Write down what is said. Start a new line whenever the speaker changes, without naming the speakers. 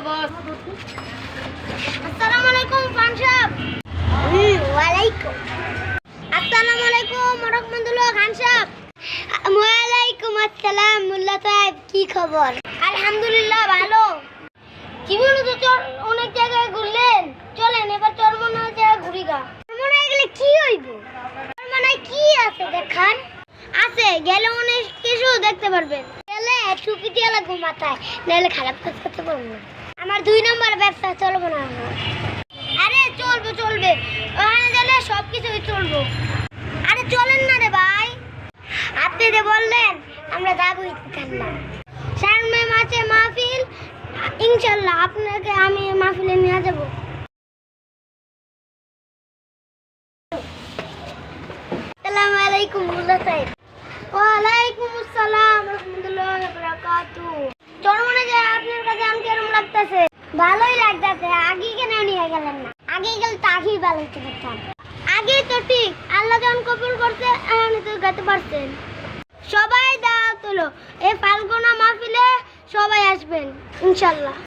বস।
আসসালামু আলাইকুম খান সাহেব। ওয়ালাইকুম আসসালামু আলাইকুম রাহমাতুল্লাহ খান সাহেব। ওয়ালাইকুম আসসালাম মোল্লা সাহেব, কি খবর? আলহামদুলিল্লাহ ভালো। কি বলো তো, চল অনেক জায়গায় ঘুরলেন, চলেন এবার চরমনায় জায়গায় ঘুরি গা। চরমনায় গেলে কি হইব? চরমনায় কি আছে দেখার? আছে, গেলে অনেক কিছু দেখতে পারবেন। গেলে টুপি দিয়ে লাগবো মাথায়, নাহলে খারাপ কাজ করতে পারবো না। আমার 2 নম্বর ব্যবসা চলবো না। আরে চলবে চলবে, ওখানে গেলে সবকিছুই চলবো। আরে চলেন না রে ভাই, আপনি যে বললেন আমরা যাবো ইনশাল্লাহ। সামনে মাসে মাহফিল, ইনশাল্লাহ আপনাকে আমি মাহফিলে নিয়ে যাবো। আসসালামু আলাইকুম মোল্লা সাহেব। ওয়ালাইকুম আসসালাম রাহমাতুল্লাহি ওয়া বারাকাতুহু। চরমনায় যায় আপনার কাছে আমি কেমন লাগতেছে? ভালোই লাগতেছে। আগে কেন নিয়ে গেলেন না? আগে গেলে তাহি ভালো হতে পারতাম। আগে তো ঠিক, আল্লাহ যখন কবুল করতে আমি তো গাতে পারতেন। সবাই দাওয়াত হলো, এই ফাল্গুনা মাহফিলে সবাই আসবেন ইনশাল্লাহ।